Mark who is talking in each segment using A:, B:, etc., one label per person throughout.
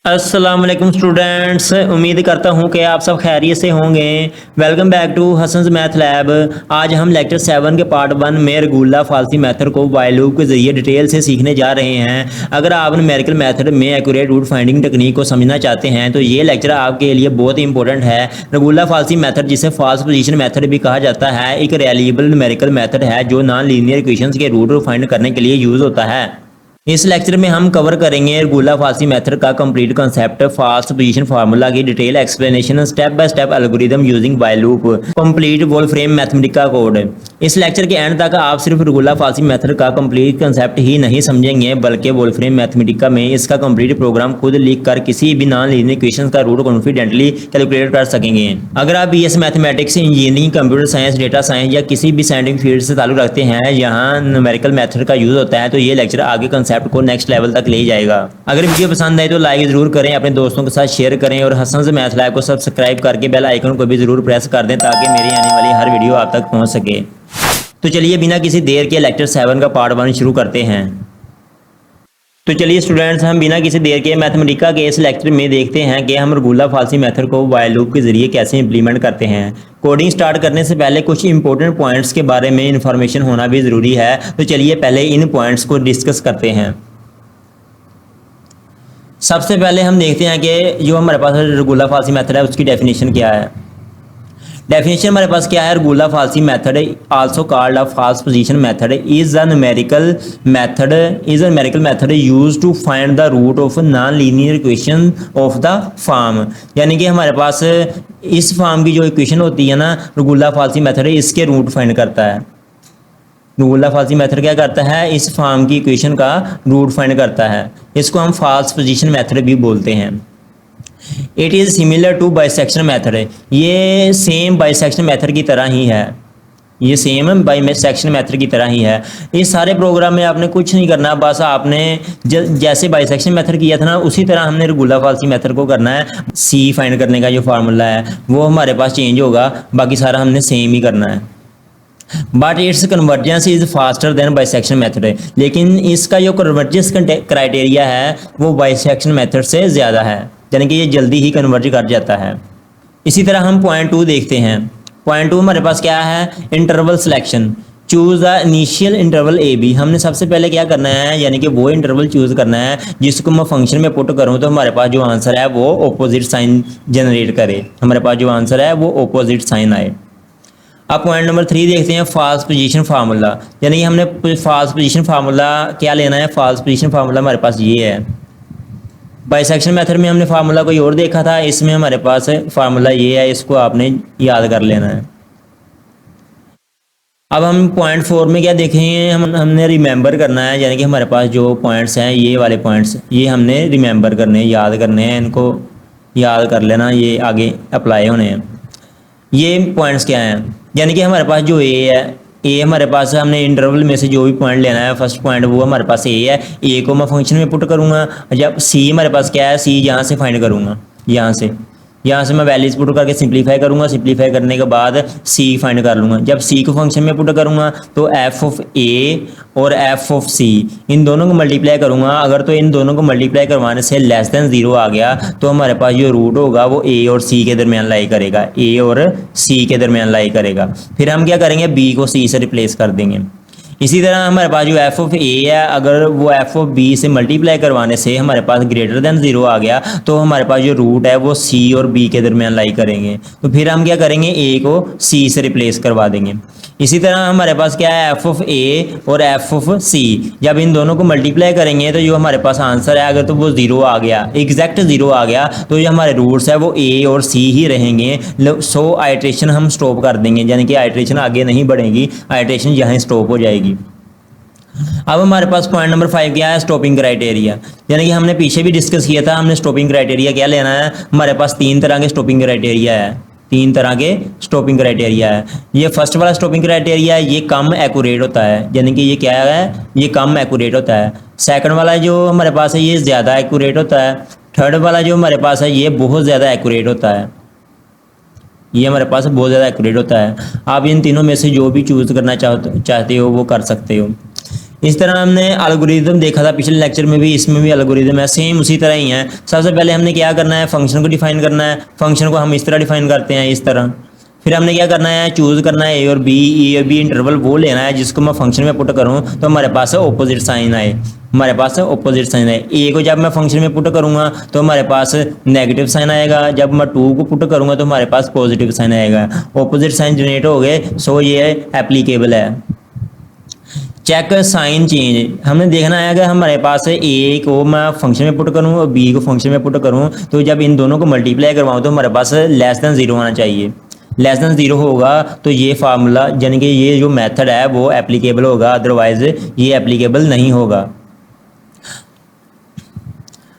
A: अस्सलाम वालेकुम स्टूडेंट्स, उम्मीद करता हूँ कि आप सब खैरियत से होंगे। Welcome back to Hasan's math lab. आज हम लेक्चर 7 के पार्ट 1 में रेगुलर फाल्सी मेथड को व्हाइल लूप के ज़रिए डिटेल से सीखने जा रहे हैं। अगर आप न्यूमेरिकल मेथड में एक्यूरेट रूट फाइंडिंग टेक्निक को समझना चाहते हैं तो ये लेक्चर आपके लिए बहुत ही इंपॉर्टेंट है। रेगुलर फाल्सी मेथड, जिसे फॉल्स पोजीशन मेथड भी कहा जाता है, एक रिलायबल न्यूमेरिकल मेथड है जो नॉन लीनियर इक्वेशंस के रूट फाइंड करने के लिए यूज़ होता है। इस लेक्चर में हम कवर करेंगे रेगुलर फाल्सी मेथड का कंप्लीट कंसेप्ट, फास्ट पोजीशन फार्मूला की detail explanation, step by step algorithm using while loop, complete Wolfram Mathematica code. इस लेक्चर के एंड तक आप सिर्फ रेगुलर फाल्सी मेथड का कंप्लीट कंसेप्ट ही नहीं समझेंगे, बल्कि वोल्फ्रेम मैथमेटिका में इसका कंप्लीट प्रोग्राम खुद लिख कर किसी भी नॉन लीनियर इक्वेशन का रूट कॉन्फिडेंटली कैलकुलेट कर सकेंगे। अगर आप BS mathematics, engineering, computer science, data science या किसी भी साइंटिफिक फील्ड से ताल्लुक रखते हैं यहाँ न्यूमेरिकल मेथड का यूज होता है, तो ये लेक्चर आगे कंसेप्ट को नेक्स्ट लेवल तक ले जाएगा। अगर वीडियो पसंद आए तो लाइक जरूर करें, अपने दोस्तों के साथ शेयर करें और हसन्स मैथ लैब को सब्सक्राइब करके बेल आइकन को भी जरूर प्रेस कर दें ताकि मेरी आने वाली हर वीडियो आप तक पहुंच सके। तो चलिए बिना किसी देर के लेक्चर 7 का पार्ट 1 शुरू करते हैं। तो चलिए स्टूडेंट्स, हम बिना किसी देर के मैथमेटिका के इस लेक्चर में देखते हैं कि हम रेगुलर फाल्सी मेथड को व्हाइल लूप के जरिए कैसे इंप्लीमेंट करते हैं। कोडिंग स्टार्ट करने से पहले कुछ इंपॉर्टेंट पॉइंट्स के बारे में इंफॉर्मेशन होना भी ज़रूरी है। तो चलिए पहले इन पॉइंट्स को डिस्कस करते हैं। सबसे पहले हम देखते हैं कि जो हमारे पास रेगुलर फाल्सी मेथड है उसकी डेफिनेशन क्या है। डेफिनेशन हमारे पास क्या है? Regula falsi method also called a false position method is a numerical method used to find the root of non linear equation of the form. यानी कि हमारे पास इस फॉर्म की जो इक्वेशन होती है ना, रेगुलर फाल्सी मेथड इसके रूट फाइंड करता है। रेगुलर फाल्सी मेथड क्या करता है? इस फॉर्म की इक्वेशन का रूट फाइंड करता है। इसको हम फॉल्स पोजीशन मेथड भी बोलते हैं। It is similar to bisection method. ये सेम बाइसेक्शन मेथड की तरह ही है। ये सेम बाइसेक्शन मेथड की तरह ही है। इस सारे प्रोग्राम में आपने कुछ नहीं करना, बस आपने जैसे बाइसेक्शन मेथड किया था ना, उसी तरह हमने रेगुलर फाल्सी मेथड को करना है। सी फाइंड करने का जो फार्मूला है वो हमारे पास चेंज होगा, बाकी सारा हमने सेम ही करना है। But it's convergence is faster than bisection method. लेकिन इसका जो कन्वर्जेंस क्राइटेरिया है वो बाइसेक्शन मेथड से ज़्यादा है, यानी कि ये जल्दी ही कन्वर्ज कर जाता है। इसी तरह हम पॉइंट 2 देखते हैं। पॉइंट 2 हमारे पास क्या है? Interval selection. Choose the initial interval A B. हमने सबसे पहले क्या करना है, यानी कि वो इंटरवल चूज़ करना है जिसको मैं फंक्शन में पुट करूँ तो हमारे पास जो आंसर है वो ऑपोजिट साइन जनरेट करे, हमारे पास जो आंसर है वो ऑपोजिट साइन आए। अब पॉइंट नंबर 3 देखते हैं, फॉल्स पोजीशन फार्मूला। यानी कि हमने फॉल्स पोजीशन फार्मूला क्या लेना है? फॉल्स पोजीशन फार्मूला हमारे पास ये है। बाइसेक्शन मेथड में हमने फार्मूला कोई और देखा था, इसमें हमारे पास फार्मूला ये है, इसको आपने याद कर लेना है। अब हम पॉइंट 4 में क्या देखेंगे? हमने रिमेंबर करना है, यानी कि हमारे पास जो पॉइंट्स हैं, ये वाले पॉइंट्स, ये हमने रिमेंबर करने हैं, याद करने हैं। इनको याद कर लेना, ये आगे अप्लाई होने हैं। ये पॉइंट्स क्या हैं? यानी कि हमारे पास जो ए है, ए हमारे पास हमने इंटरवल में से जो भी पॉइंट लेना है, फर्स्ट पॉइंट वो हमारे पास ए है। ए को मैं फंक्शन में पुट करूँगा। जब सी हमारे पास क्या है? सी यहाँ से फाइंड करूँगा, यहाँ से मैं वैल्यूज पुट करके सिंप्लीफाई करूँगा। सिंप्लीफाई करने के बाद सी फाइंड कर लूँगा। जब सी को फंक्शन में पुट करूँगा तो एफ ऑफ ए और एफ ऑफ सी, इन दोनों को मल्टीप्लाई करूँगा। अगर तो इन दोनों को मल्टीप्लाई करवाने से लेस देन 0 आ गया तो हमारे पास जो रूट होगा वो ए और सी के दरमियान लाई करेगा, ए और सी के दरमियान लाई करेगा। फिर हम क्या करेंगे? बी को सी से रिप्लेस कर देंगे। इसी तरह हमारे पास जो एफ ऑफ ए है, अगर वो एफ ऑफ बी से मल्टीप्लाई करवाने से हमारे पास ग्रेटर देन 0 आ गया तो हमारे पास जो रूट है वो सी और बी के दरमियान लाई करेंगे। तो फिर हम क्या करेंगे? ए को सी से रिप्लेस करवा देंगे। इसी तरह हमारे पास क्या है? एफ ऑफ ए और एफ ऑफ सी, जब इन दोनों को मल्टीप्लाई करेंगे तो जो हमारे पास आंसर है, अगर तो वो 0 आ गया, एग्जैक्ट 0 आ गया, तो जो हमारे रूट्स है वो ए और सी ही रहेंगे। सो आइट्रेशन हम स्टॉप कर देंगे, यानी कि आइट्रेशन आगे नहीं बढ़ेगी, आइट्रेशन यहाँ स्टॉप हो जाएगी। अब हमारे पास पॉइंट नंबर 5 क्या है? Stopping criteria. यानी कि हमने पीछे भी डिस्कस किया था, हमने स्टॉपिंग क्राइटेरिया क्या लेना है? हमारे पास 3 तरह के स्टॉपिंग क्राइटेरिया है। 3 तरह के स्टॉपिंग क्राइटेरिया है। ये फर्स्ट वाला स्टॉपिंग क्राइटेरिया है, ये कम एक्यूरेट होता है, यानी कि ये क्या है? ये कम एक्यूरेट होता है। सेकंड वाला जो हमारे पास है ये ज़्यादा एक्यूरेट होता है। थर्ड वाला जो हमारे पास है ये बहुत ज़्यादा एक्यूरेट होता है। ये हमारे पास बहुत ज़्यादा एक्यूरेट होता है। आप इन तीनों में से जो भी चूज़ करना चाहते हो वो कर सकते हो। इस तरह हमने एल्गोरिदम देखा था पिछले लेक्चर में भी, इसमें भी एल्गोरिदम है, सेम उसी तरह ही है। सबसे पहले हमने क्या करना है, फंक्शन को डिफाइन करना है। फंक्शन को हम इस तरह डिफाइन करते हैं, इस तरह। फिर हमने क्या करना है, चूज करना है ए और बी इंटरवल वो लेना है जिसको मैं फंक्शन में पुट करूँ तो हमारे पास ऑपोजिट साइन आए। हमारे पास ऑपोजिट साइन आए। ए को जब मैं फंक्शन में पुट करूंगा तो हमारे पास नेगेटिव साइन आएगा, जब मैं 2 को पुट करूंगा तो हमारे पास पॉजिटिव साइन आएगा। ऑपोजिट साइन जनरेट हो गए, सो ये एप्लीकेबल है। चेक साइन चेंज, हमने देखना है अगर हमारे पास ए को मैं फंक्शन में पुट करूं और बी को फंक्शन में पुट करूं तो जब इन दोनों को मल्टीप्लाई करवाऊं तो हमारे पास लेस देन 0 होना चाहिए। लेस देन 0 होगा तो ये फार्मूला यानी कि ये जो मेथड है वो एप्लीकेबल होगा, अदरवाइज ये एप्लीकेबल नहीं होगा।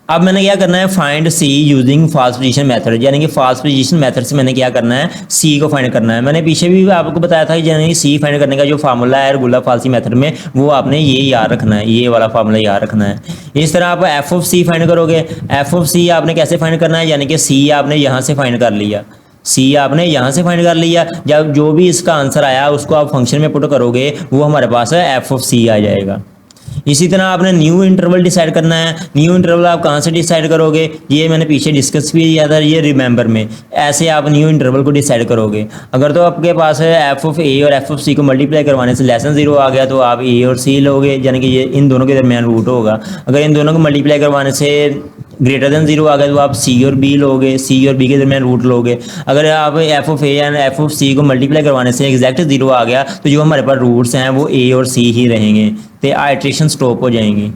A: अब मैंने क्या करना है, फाइंड सी यूजिंग फॉल्स पोजीशन मेथड, यानी कि फॉल्स पोजीशन मेथड से मैंने क्या करना है, सी को फाइंड करना है। मैंने पीछे भी आपको बताया था कि यानी सी फाइंड करने का जो फार्मूला है रेगुलर फॉल्सी मेथड में, वो आपने ये याद रखना है, ये वाला फार्मूला याद रखना है। इस तरह आप एफ ऑफ सी फाइंड करोगे। एफ ऑफ सी आपने कैसे फाइंड करना है, यानी कि सी आपने यहाँ से फाइंड कर लिया, सी आपने यहाँ से फाइंड कर लिया। जब जो भी इसका आंसर आया उसको आप फंक्शन में पुट करोगे वो हमारे पास एफ ऑफ सी आ जाएगा। इसी तरह आपने न्यू इंटरवल डिसाइड करना है। न्यू इंटरवल आप कहाँ से डिसाइड करोगे, ये मैंने पीछे डिस्कस भी किया था, ये रिमेंबर में। ऐसे आप न्यू इंटरवल को डिसाइड करोगे। अगर तो आपके पास है एफ ऑफ ए और एफ ऑफ सी को मल्टीप्लाई करवाने से लेस देन 0 आ गया तो आप ए और सी लोगे, यानी कि ये इन दोनों के दरमियान रूट होगा। अगर इन दोनों को मल्टीप्लाई करवाने से ग्रेटर देन 0 आ गया तो आप सी और बी लोगे, सी और बी के दरमियान रूट लोगे। अगर आप F of A and F of C को मल्टीप्लाई करवाने से एग्जैक्ट 0 आ गया तो जो हमारे पास रूट्स हैं वो ए और सी ही रहेंगे, तो आइट्रेशन स्टॉप हो जाएंगी।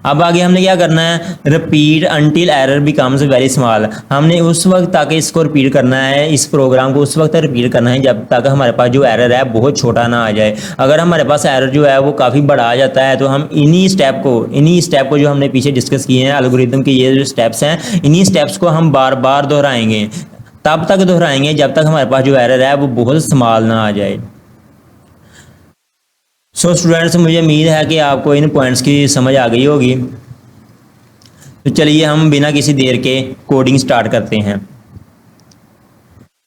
A: अब आगे हमने क्या करना है, repeat until error becomes very small. हमने उस वक्त तक इसको रिपीट करना है, इस प्रोग्राम को उस वक्त तक रिपीट करना है जब तक हमारे पास जो एरर है बहुत छोटा ना आ जाए। अगर हमारे पास एरर जो है वो काफ़ी बड़ा आ जाता है तो हम इन्हीं स्टेप को जो हमने पीछे डिस्कस किए हैं एल्गोरिथम के, ये जो स्टेप्स हैं इन्हीं स्टेप्स को हम बार बार दोहराएंगे, तब तक दोहराएंगे जब तक हमारे पास जो एरर है वो बहुत स्मॉल ना आ जाए। सो स्टूडेंट्स, मुझे उम्मीद है कि आपको इन पॉइंट्स की समझ आ गई होगी। तो चलिए हम बिना किसी देर के कोडिंग स्टार्ट करते हैं।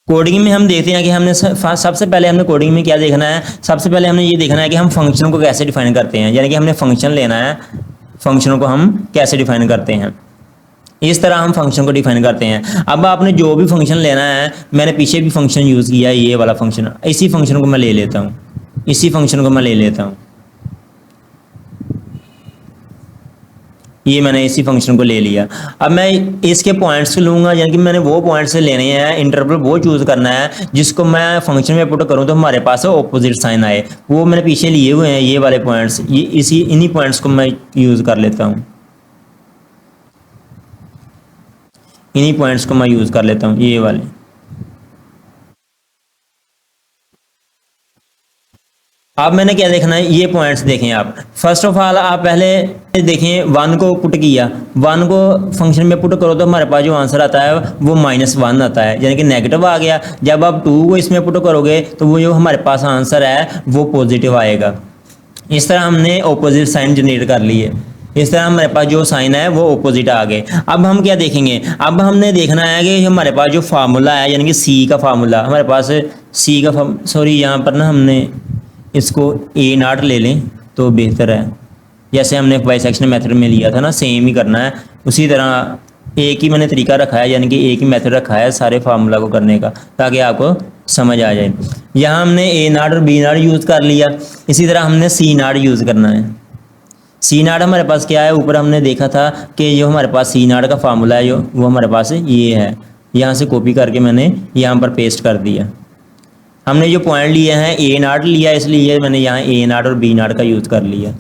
A: कोडिंग में हम देखते हैं कि हमने सबसे पहले हमने कोडिंग में क्या देखना है, सबसे पहले हमने ये देखना है कि हम फंक्शन को कैसे डिफाइन करते हैं, यानी कि हमने फंक्शन लेना है, फंक्शनों को हम कैसे डिफाइन करते हैं। इस तरह हम फंक्शन को डिफाइन करते हैं। अब आपने जो भी फंक्शन लेना है, मैंने पीछे भी फंक्शन यूज़ किया है, ये वाला फंक्शन, इसी फंक्शन को मैं ले लेता हूँ, इसी फंक्शन को मैं ले लेता हूँ, ये मैंने इसी फंक्शन को ले लिया। अब मैं इसके पॉइंट्स लूँगा, यानी कि मैंने वो पॉइंट्स लेने हैं, इंटरवल वो चूज़ करना है जिसको मैं फंक्शन में पुट करूँ तो हमारे पास ऑपोजिट साइन आए। वो मैंने पीछे लिए हुए हैं ये वाले पॉइंट्स, ये इन्हीं पॉइंट्स को मैं यूज़ कर लेता हूँ, इन्हीं पॉइंट्स को मैं यूज़ कर लेता हूँ, ये वाले। अब मैंने क्या देखना है, ये पॉइंट्स देखें आप। फर्स्ट ऑफ ऑल आप पहले देखें 1 को पुट किया, 1 को फंक्शन में पुट करो तो हमारे पास जो आंसर आता है वो -1 आता है, यानी कि नेगेटिव आ गया। जब आप 2 को इसमें पुट करोगे तो वो जो हमारे पास आंसर है वो पॉजिटिव आएगा। इस तरह हमने ऑपोजिट साइन जनरेट कर लिए। इस तरह हमारे पास जो साइन है वो ऑपोजिट आ गए। अब हम क्या देखेंगे, अब हमने देखना है कि हमारे पास जो फार्मूला है, यानी कि सी का फार्मूला, हमारे पास सी का सॉरी यहाँ पर ना हमने इसको A0 ले लें तो बेहतर है, जैसे हमने बाइसेक्शन मेथड में लिया था ना, सेम ही करना है। उसी तरह एक ही मैंने तरीका रखा है, यानी कि एक ही मेथड रखा है सारे फार्मूला को करने का, ताकि आपको समझ आ जाए। यहाँ हमने A0 और B0 यूज़ कर लिया, इसी तरह हमने C0 यूज़ करना है। C0 हमारे पास क्या है, ऊपर हमने देखा था कि जो हमारे पास C0 का फार्मूला है जो वो हमारे पास ये है, यहाँ से कॉपी करके मैंने यहाँ पर पेस्ट कर दिया। हमने जो पॉइंट लिए हैं A0 लिया, इसलिए मैंने यहाँ A0 और B0 का यूज़ कर लिया,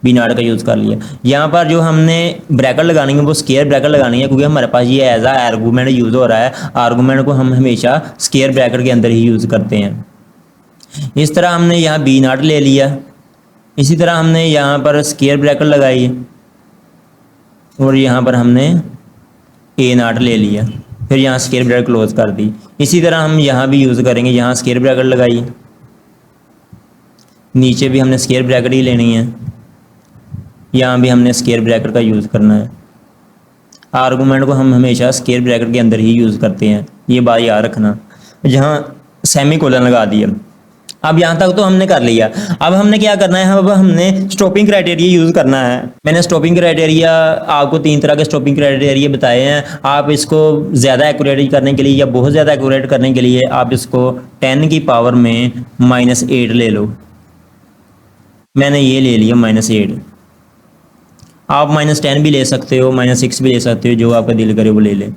A: B0 का यूज़ कर लिया। यहाँ पर जो हमने ब्रैकेट लगानी है वो स्क्वायर ब्रैकेट लगानी है, क्योंकि हमारे पास ये एज आ आर्गूमेंट यूज़ हो रहा है। आर्गूमेंट को हम हमेशा स्क्वायर ब्रैकेट के अंदर ही यूज़ करते हैं। इस तरह हमने यहाँ B0 ले लिया, इसी तरह हमने यहाँ पर स्क्वायर ब्रैकेट लगाई और यहाँ पर हमने A0 ले लिया, फिर यहाँ स्क्वायर ब्रैकेट क्लोज कर दी। इसी तरह हम यहाँ भी यूज़ करेंगे, यहाँ स्क्वायर ब्रैकेट लगाई, नीचे भी हमने स्क्वायर ब्रैकेट ही लेनी है, यहाँ भी हमने स्क्वायर ब्रैकेट का यूज़ करना है। आर्गूमेंट को हम हमेशा स्क्वायर ब्रैकेट के अंदर ही यूज़ करते हैं, ये बात याद रखना। जहाँ सेमी कोलन लगा दिया, अब यहाँ तक तो हमने कर लिया। अब हमने क्या करना है, अब हमने स्टॉपिंग क्राइटेरिया यूज़ करना है। मैंने स्टॉपिंग क्राइटेरिया आपको 3 तरह के स्टॉपिंग क्राइटेरिया बताए हैं। आप इसको ज़्यादा एक्यूरेट करने के लिए या बहुत ज़्यादा एक्यूरेट करने के लिए आप इसको 10 की पावर में -8 ले लो। मैंने ये ले लिया -8। आप -10 भी ले सकते हो, -6 भी ले सकते हो, जो आपका दिल करे वो ले लें।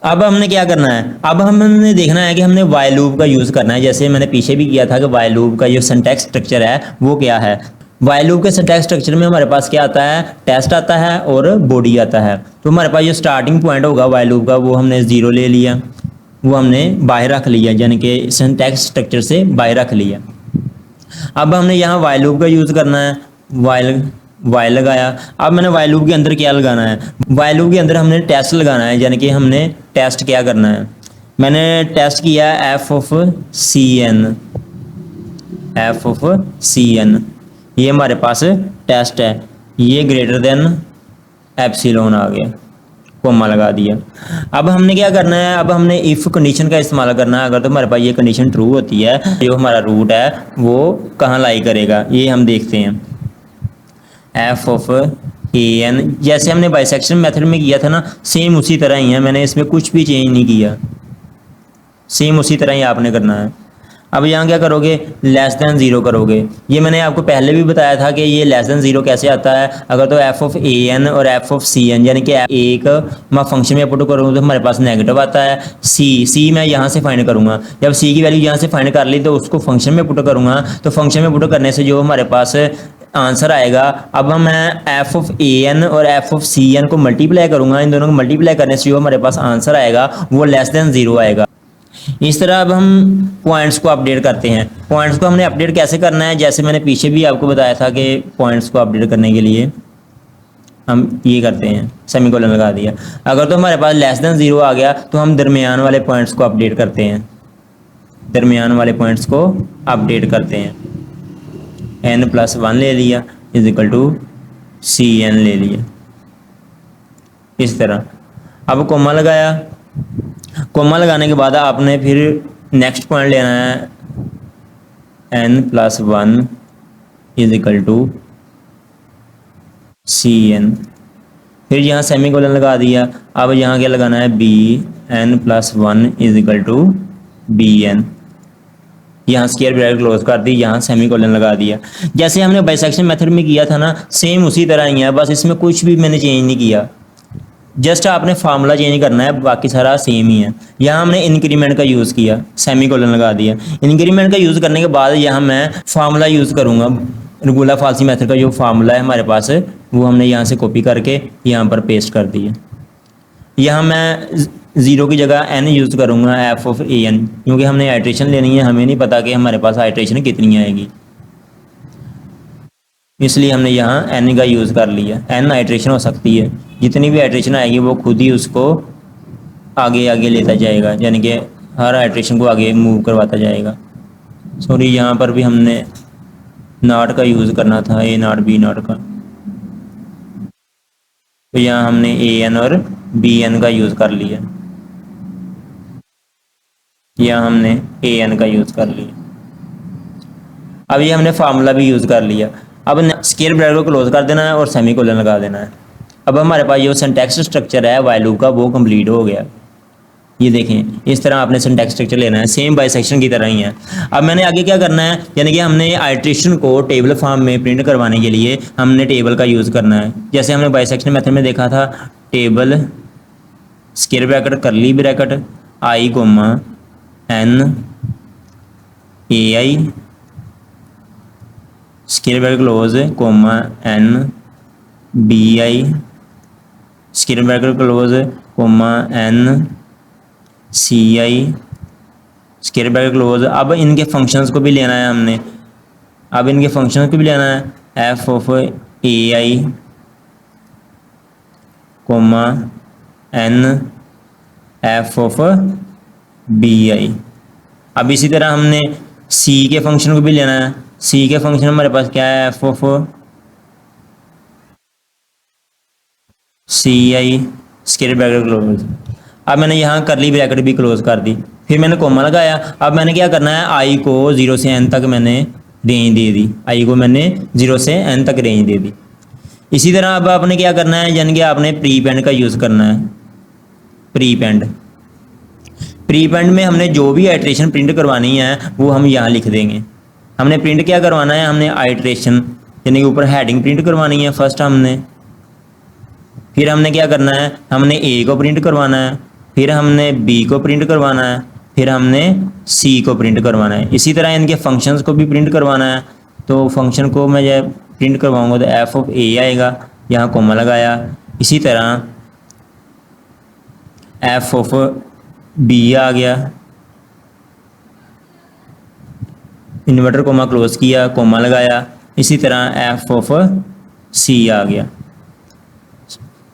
A: अब हमने क्या करना है, अब हमने देखना है कि हमने वाइल लूप का यूज़ करना है। जैसे मैंने पीछे भी किया था कि वाइल लूप का जो सिंटैक्स स्ट्रक्चर है वो क्या है। वाइल लूप के सिंटैक्स स्ट्रक्चर में हमारे पास क्या आता है, टेस्ट आता है और बॉडी आता है। तो हमारे पास जो स्टार्टिंग पॉइंट होगा वाइल लूप का वो हमने 0 ले लिया, वो हमने बाहर रख लिया, यानी कि सिंटैक्स स्ट्रक्चर से बाहर रख लिया। अब हमने यहाँ वाइल लूप का यूज़ करना है, वाइल लगाया। अब मैंने वाइल लूप के अंदर क्या लगाना है, वाइल लूप के अंदर हमने टेस्ट लगाना है, यानी कि हमने टेस्ट क्या करना है। मैंने टेस्ट किया एफ ऑफ सी एन, ये हमारे पास टेस्ट है, ये ग्रेटर देन एप्सिलॉन आ गया, कोमा लगा दिया। अब हमने क्या करना है, अब हमने इफ़ कंडीशन का इस्तेमाल करना है। अगर तो हमारे पास ये कंडीशन ट्रू होती है, जो हमारा रूट है वो कहाँ लाई करेगा, ये हम देखते हैं। एफ ऑफ ए एन, जैसे हमने बाइसेक्शन मेथड में किया था ना, सेम उसी तरह ही है, मैंने इसमें कुछ भी चेंज नहीं किया, सेम उसी तरह ही आपने करना है। अब यहाँ क्या करोगे, लेस देन 0 करोगे। ये मैंने आपको पहले भी बताया था कि ये लेस देन 0 कैसे आता है। अगर तो एफ ऑफ ए एन और एफ ऑफ सी एन, यानी कि एक मैं फंक्शन में पुट करूँगा तो हमारे पास नेगेटिव आता है। सी मैं यहाँ से फाइंड करूँगा, जब सी की वैल्यू यहाँ से फाइंड कर ली तो उसको फंक्शन में पुट करूँगा, तो फंक्शन में पुट करने से जो हमारे पास आंसर आएगा। अब मैं एफ ऑफ ए एन और एफ ऑफ सी एन को मल्टीप्लाई करूँगा, इन दोनों को मल्टीप्लाई करने से जो हमारे पास आंसर आएगा वो लेस देन 0 आएगा। इस तरह अब हम पॉइंट्स को अपडेट करते हैं। पॉइंट्स को हमने अपडेट कैसे करना है, जैसे मैंने पीछे भी आपको बताया था कि पॉइंट्स को अपडेट करने के लिए हम ये करते हैं, सेमीकोलन लगा दिया। अगर तो हमारे पास लेस देन 0 आ गया तो हम दरमियान वाले पॉइंट्स को अपडेट करते हैं, दरमियान वाले पॉइंट्स को अपडेट करते हैं। n+1 ले लिया इज इक्वल टू Cn ले लिया, इस तरह। अब कोमा लगाया, कोमा लगाने के बाद आपने फिर नेक्स्ट पॉइंट लेना है, n+1 is equal to Cn, फिर यहाँ सेमीकोलन लगा दिया। अब यहाँ क्या लगाना है, n+1 is equal to Bn, यहाँ स्क्वायर ब्रैकेट क्लोज कर दी, यहाँ सेमीकोलन लगा दिया। जैसे हमने बाइसेक्शन मेथड में किया था ना, सेम उसी तरह ही है, बस इसमें कुछ भी मैंने चेंज नहीं किया, जस्ट आपने फार्मूला चेंज करना है, बाकी सारा सेम ही है। यहाँ हमने इंक्रीमेंट का यूज़ किया, सेमीकोलन लगा दिया। इंक्रीमेंट का यूज़ करने के बाद यहाँ मैं फार्मूला यूज़ करूँगा, रेगुलर फाल्सी मेथड का जो फार्मूला है हमारे पास वो हमने यहाँ से कॉपी करके यहाँ पर पेस्ट कर दिया। यहाँ मैं 0 की जगह n यूज़ करूँगा, एफ ऑफ ए एन, क्योंकि हमने आइट्रेशन लेनी है, हमें नहीं पता कि हमारे पास आइट्रेशन कितनी आएगी, इसलिए हमने यहाँ n का यूज़ कर लिया। n आइट्रेशन हो सकती है, जितनी भी आइट्रेशन आएगी वो खुद ही उसको आगे आगे लेता जाएगा, यानी कि हर आइट्रेशन को आगे मूव करवाता जाएगा। सॉरी, यहाँ पर भी हमने नॉट का यूज़ करना था, ए नॉट बी नॉट का, तो यहाँ हमने ए एन और बी एन का यूज़ कर लिया, यहाँ हमने ए एन का यूज़ कर लिया। अब ये हमने फार्मूला भी यूज़ कर लिया। अब स्क्वायर ब्रैकेट को क्लोज कर देना है और सेमीकोलन लगा देना है। अब हमारे पास जो सिंटैक्स स्ट्रक्चर है वाइल लूप का वो कंप्लीट हो गया। ये देखें, इस तरह आपने सिंटैक्स स्ट्रक्चर लेना है, सेम बाइसेक्शन की तरह ही है। अब मैंने आगे क्या करना है, यानी कि हमने आइट्रेशन को टेबल फॉर्म में प्रिंट करवाने के लिए हमने टेबल का यूज़ करना है। जैसे हमने बाइसेक्शन मेथड में देखा था, table square bracket curly bracket I comma n A I square bracket close comma n B I square bracket close comma n C I square bracket close. अब इनके फंक्शंस को भी लेना है हमने, अब इनके फंक्शंस को भी लेना है, F of A I comma n F of B I. अब इसी तरह हमने सी के फंक्शन को भी लेना है, सी के फंक्शन हमारे पास क्या है, F of C I square bracket close. अब मैंने यहाँ करली ब्रैकेट भी क्लोज कर दी, फिर मैंने कोमा लगाया। अब मैंने क्या करना है, आई को 0 से n तक मैंने रेंज दे दी, आई को मैंने 0 से n तक रेंज दे दी। इसी तरह अब आपने क्या करना है, यानी कि आपने प्रीपेंड का यूज़ करना है। प्रीपेंड में हमने जो भी आइट्रेशन प्रिंट करवानी है वो हम यहाँ लिख देंगे। हमने प्रिंट क्या करवाना है, हमने आइट्रेशन यानी कि ऊपर हेडिंग प्रिंट करवानी है फर्स्ट हमने। फिर हमने क्या करना है, हमने ए को प्रिंट करवाना है, फिर हमने बी को प्रिंट करवाना है, फिर हमने सी को प्रिंट करवाना है। इसी तरह इनके फंक्शंस को भी प्रिंट करवाना है। तो फंक्शन को मैं जब प्रिंट करवाऊंगा तो एफ ऑफ ए आएगा, यहाँ कोमा लगाया। इसी तरह एफ ऑफ बी आ गया, इन्वर्टर कोमा क्लोज किया, कोमा लगाया। इसी तरह एफ ऑफ सी आ गया,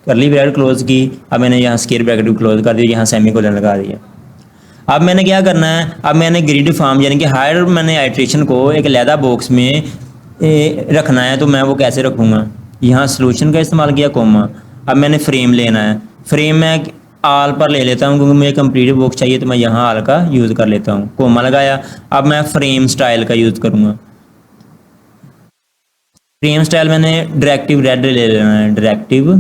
A: करली ब्रैकेट क्लोज की। अब मैंने यहाँ स्क्वायर ब्रैकेट भी क्लोज कर दिया, यहाँ सेमीकोलन लगा दिया। अब मैंने क्या करना है, अब मैंने ग्रिड फॉर्म यानी कि हायर मैंने आइट्रेशन को एक लैदा बॉक्स में रखना है। तो मैं वो कैसे रखूँगा, यहाँ सॉल्यूशन का इस्तेमाल किया, कोमा। अब मैंने फ्रेम लेना है, फ्रेम में आल पर ले लेता हूँ क्योंकि मुझे कंप्लीट बॉक्स चाहिए, तो मैं यहाँ आल का यूज़ कर लेता हूँ, कोमा लगाया। अब मैं फ्रेम स्टाइल का यूज़ करूँगा। फ्रेम स्टाइल मैंने डायरेक्टिव रेड ले लेना है, डायरेक्टिव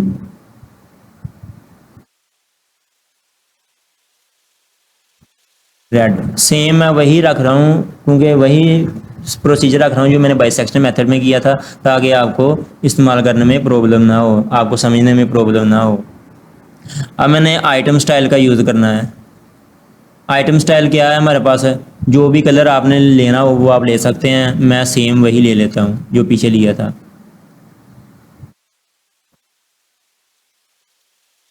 A: रेड। सेम मैं वही रख रहा हूँ क्योंकि वही प्रोसीजर रख रहा हूँ जो मैंने बाइसेक्शन मेथड में किया था, ताकि आपको इस्तेमाल करने में प्रॉब्लम ना हो, आपको समझने में प्रॉब्लम ना हो। अब मैंने आइटम स्टाइल का यूज़ करना है। आइटम स्टाइल क्या है हमारे पास है, जो भी कलर आपने लेना हो वो आप ले सकते हैं। मैं सेम वही ले लेता हूँ जो पीछे लिया था।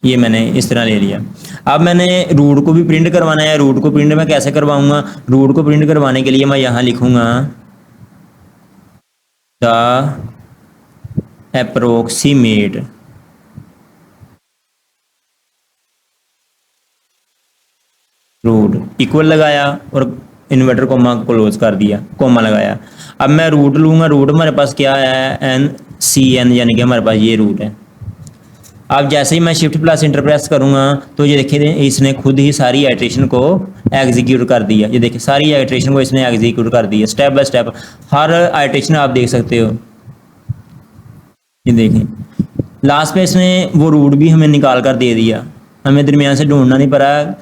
A: ये मैंने इस तरह ले लिया। अब मैंने रूट को भी प्रिंट करवाना है। रूट को प्रिंट मैं कैसे करवाऊंगा, रूट को प्रिंट करवाने के लिए मैं यहाँ लिखूंगा द अप्रोक्सीमेट रूट इक्वल लगाया और इन्वर्टर कोमा क्लोज कर दिया, कोमा लगाया। अब मैं रूट लूँगा, रूट हमारे पास क्या है, एन सी एन, यानी कि हमारे पास ये रूट है। अब जैसे ही मैं शिफ्ट प्लस इंटर प्रेस करूँगा तो ये देखिए इसने खुद ही सारी आइट्रेशन को एग्जीक्यूट कर दिया। ये देखिए सारी आइट्रेशन को इसने एग्जीक्यूट कर दिया step by step. Her iteration आप देख सकते हो। ये देखें लास्ट पे इसने वो रूट भी हमें निकाल कर दे दिया, हमें दरमियान से ढूंढना नहीं पड़ा,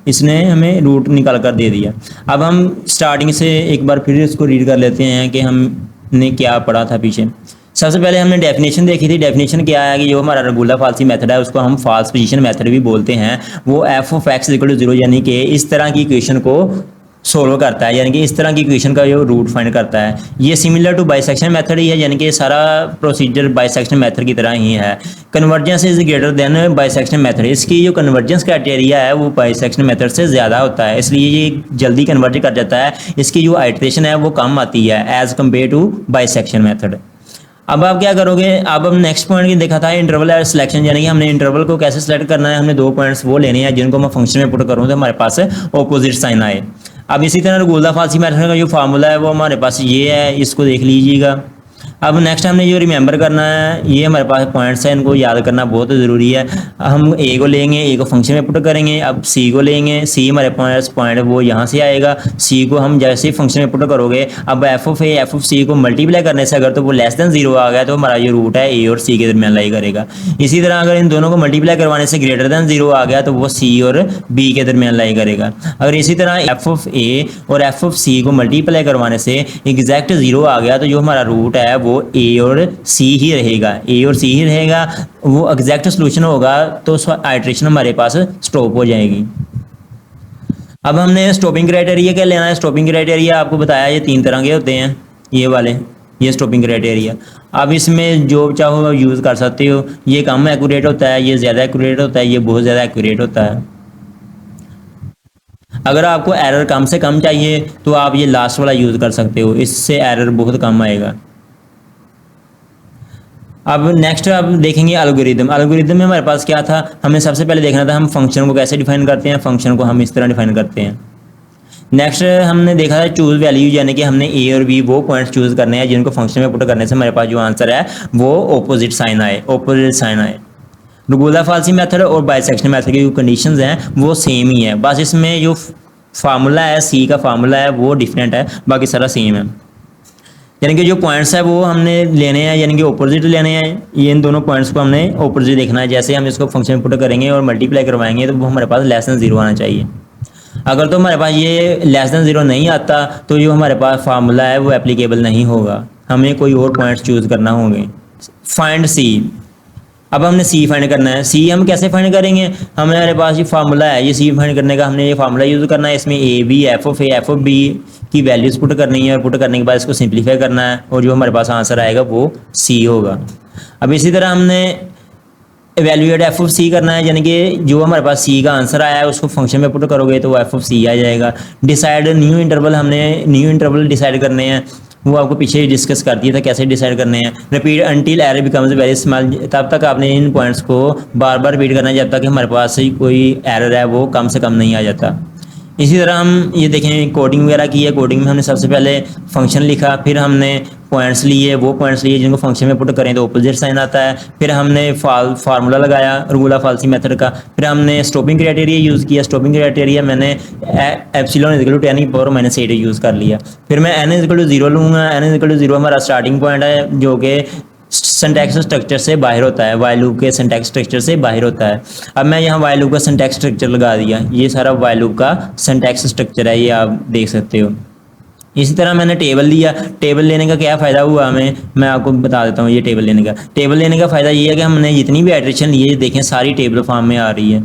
A: इसने हमें रूट निकाल कर दे दिया। अब हम स्टार्टिंग से एक बार फिर इसको रीड कर लेते हैं कि हमने क्या पढ़ा था पीछे। सबसे पहले हमने डेफिनेशन देखी थी। डेफिनेशन क्या है कि जो हमारा रेगुलर फाल्सी मेथड है उसको हम फाल्स पोजीशन मेथड भी बोलते हैं। वो F of X equal to 0 यानी कि इस तरह की इक्वेशन को सोल्व करता है, यानी कि इस तरह की इक्वेशन का जो रूट फाइंड करता है। ये सिमिलर टू बाइसेक्शन मेथड ही है, यानी कि सारा प्रोसीजर बाइसेक्शन मेथड की तरह ही है। Convergence is greater than bisection method. इसकी जो कन्वर्जेंस क्राइटेरिया है वो बाइसेक्शन मेथड से ज़्यादा होता है, इसलिए ये जल्दी कन्वर्ज कर जाता है। इसकी जो आइट्रेशन है वो कम आती है as compare to bisection method. अब आप क्या करोगे, अब हम नेक्स्ट पॉइंट की देखा था इंटरवल सिलेक्शन, यानी कि हमने इंटरवल को कैसे सेलेक्ट करना है। हमने 2 पॉइंट्स वो लेने हैं जिनको मैं फंक्शन में पुट करूँ तो हमारे पास ऑपोजिट साइन आए। अब इसी तरह रेगुलर फाल्सी मेथड का जो फार्मूला है वो हमारे पास ये है, इसको देख लीजिएगा। अब नेक्स्ट हमने जो रिमेंबर करना है, ये हमारे पास पॉइंट्स हैं, इनको याद करना बहुत ज़रूरी है। हम ए को लेंगे, ए को फंक्शन में पुट करेंगे। अब सी को लेंगे, सी हमारे पॉइंट वो यहाँ से आएगा। सी को हम जैसे ही फंक्शन में पुट करोगे, अब F of A F of C को मल्टीप्लाई करने से अगर तो वो लेस देन 0 आ गया तो हमारा जो रूट है ए और सी के दरमियान लाई करेगा। इसी तरह अगर इन दोनों को मल्टीप्लाई करवाने से ग्रेटर देन 0 आ गया तो वो सी और बी के दरमियान लाई करेगा। अगर इसी तरह एफ ऑफ ए और एफ ऑफ सी को मल्टीप्लाई करवाने से एग्जैक्ट 0 आ गया तो जो हमारा रूट है वो ए और सी ही रहेगा, ए और सी ही रहेगा। वो एग्जैक्ट सोल्यूशन होगा तो आइट्रेशन हमारे पास स्टॉप हो जाएगी। अब हमने स्टॉपिंग क्राइटेरिया क्या लेना है। स्टॉपिंग क्राइटेरिया आपको बताया ये 3 तरह के होते हैं, ये वाले, ये स्टॉपिंग क्राइटेरिया। अब इसमें जो चाहो यूज़ कर सकते हो। ये कम एक्यूरेट होता है, ये ज़्यादा एक्यूरेट होता है, ये बहुत ज़्यादा एक्यूरेट होता है। अगर आपको एरर कम से कम चाहिए तो आप ये लास्ट वाला यूज़ कर सकते हो, इससे एरर बहुत कम आएगा। अब नेक्स्ट अब देखेंगे एल्गोरिदम। एल्गोरिदम में हमारे पास क्या था, हमें सबसे पहले देखना था हम फंक्शन को कैसे डिफाइन करते हैं। फंक्शन को हम इस तरह डिफाइन करते हैं। नेक्स्ट हमने देखा था चूज़ वैल्यू, यानी कि हमने ए और बी वो पॉइंट्स चूज़ करने हैं जिनको फंक्शन में पुट करने से हमारे पास जो आंसर है वो ऑपोजिट साइन आए, ऑपोजिट साइन आए। रेगुलर फाल्सी मेथड और बाइसेक्शन मेथड की जो कंडीशंस हैं वो सेम ही है, बस इसमें जो फार्मूला है, सी का फार्मूला है वो डिफरेंट है, बाकी सारा सेम है। यानी कि जो पॉइंट्स है वो हमने लेने हैं, यानी कि ऑपोजिट लेने हैं। ये इन दोनों पॉइंट्स को हमने ऑपोजिट देखना है। जैसे हम इसको फंक्शन में पुट करेंगे और मल्टीप्लाई करवाएंगे तो वो हमारे पास लेस देन 0 आना चाहिए। अगर तो हमारे पास ये लेस देन 0 नहीं आता तो जो हमारे पास फार्मूला है वो एप्लीकेबल नहीं होगा, हमें कोई और पॉइंट्स चूज़ करना होंगे। फाइंड सी, अब हमने सी फाइंड करना है। सी हम कैसे फाइंड करेंगे, हमारे पास ये फार्मूला है, ये सी फाइंड करने का हमने ये फार्मूला यूज़ करना है। इसमें A B F of A F of B की वैल्यूज़ पुट करनी है और पुट करने के बाद इसको सिंप्लीफाई करना है और जो हमारे पास आंसर आएगा वो सी होगा। अब इसी तरह हमने एवेल्यूएट एफ ऑफ सी करना है, यानी कि जो हमारे पास सी का आंसर आया है उसको फंक्शन में पुट करोगे तो वो एफ ऑफ सी आ जाएगा। डिसाइड न्यू इंटरवल, हमने न्यू इंटरवल डिसाइड करने हैं, वो आपको पीछे ही डिस्कस कर दिया था कैसे डिसाइड करने हैं। Repeat until error becomes very small, तब तक आपने इन पॉइंट्स को बार बार रिपीट करना है जब तक कि हमारे पास कोई एरर है वो कम से कम नहीं आ जाता। इसी तरह हम ये देखें कोडिंग वगैरह की है। कोडिंग में हमने सबसे पहले फंक्शन लिखा, फिर हमने पॉइंट्स लिए, वो पॉइंट्स लिए जिनको फंक्शन में पुट करें तो ऑपोजिट साइन आता है। फिर हमने फार्मूला लगाया रूला फालसी मेथड का। फिर हमने स्टॉपिंग क्राइटेरिया यूज़ किया। स्टॉपिंग क्राइटेरिया मैंने एप्सिलॉन इज इक्वल टू 10 की पावर -8 यूज़ कर लिया। फिर मैं n इज इक्वल टू 0 लूँगा। n इज इक्वल टू 0 हमारा स्टार्टिंग पॉइंट है जो कि सिंटैक्स स्ट्रक्चर से बाहर होता है, वाइल लूप के सिंटैक्स स्ट्रक्चर से बाहर होता है। अब मैं यहाँ वाइल लूप का सिंटैक्स स्ट्रक्चर लगा दिया, ये सारा वाइल लूप का सिंटैक्स स्ट्रक्चर है, ये आप देख सकते हो। इसी तरह मैंने टेबल लिया। टेबल लेने का क्या फ़ायदा हुआ हमें, मैं आपको बता देता हूँ। ये टेबल लेने का फ़ायदा ये है कि हमने जितनी भी आइट्रेशन लिए देखें सारी टेबल फॉर्म में आ रही है।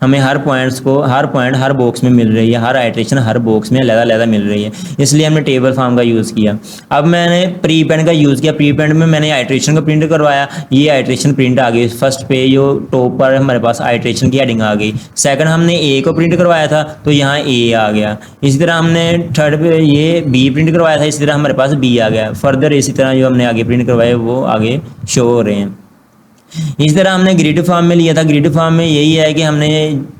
A: हमें हर पॉइंट्स को हर पॉइंट हर बॉक्स में मिल रही है, हर आइट्रेशन हर बॉक्स में अलग-अलग मिल रही है, इसलिए हमने टेबल फॉर्म का यूज़ किया। अब मैंने प्री पेंड का यूज़ किया। प्री पेंड में मैंने आइट्रेशन को प्रिंट करवाया, ये आइट्रेशन प्रिंट आ गई। फर्स्ट पे जो टॉप पर हमारे पास आइट्रेशन की हेडिंग आ गई। सेकंड हमने ए को प्रिंट करवाया था तो यहाँ ए आ गया। इसी तरह हमने थर्ड पे ये बी प्रिंट करवाया था, इसी तरह हमारे पास बी आ गया। फर्दर इसी तरह जो हमने आगे प्रिंट करवाए वो आगे शो हो रहे हैं। इस तरह हमने ग्रिड फॉर्म में लिया था। ग्रिड फॉर्म में यही है कि हमने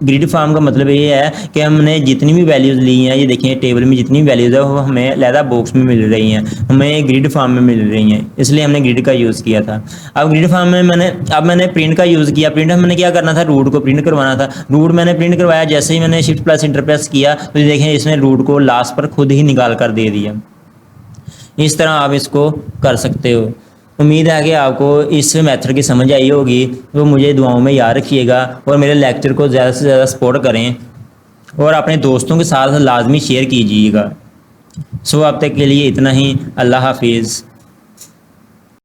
A: ग्रिड फॉर्म का मतलब ये है कि हमने जितनी भी वैल्यूज़ ली हैं, ये देखें टेबल में जितनी वैल्यूज़ है वो हमें अलग बॉक्स में मिल रही हैं, हमें ग्रिड फॉर्म में मिल रही हैं, इसलिए हमने ग्रिड का यूज़ किया था। अब ग्रिड फॉर्म में मैंने प्रिंट का यूज़ किया। प्रिंट हमने क्या करना था, रूट को प्रिंट करवाना था। रूट मैंने प्रिंट करवाया, जैसे ही मैंने शिफ्ट प्लस इंटर प्रेस किया तो देखें इसने रूट को लास्ट पर खुद ही निकाल कर दे दिया। इस तरह आप इसको कर सकते हो। उम्मीद है कि आपको इस मेथड की समझ आई होगी, तो मुझे दुआओं में याद रखिएगा और मेरे लेक्चर को ज़्यादा से ज़्यादा सपोर्ट करें और अपने दोस्तों के साथ लाजमी शेयर कीजिएगा। सो अब तक के लिए इतना ही। अल्लाह हाफिज़।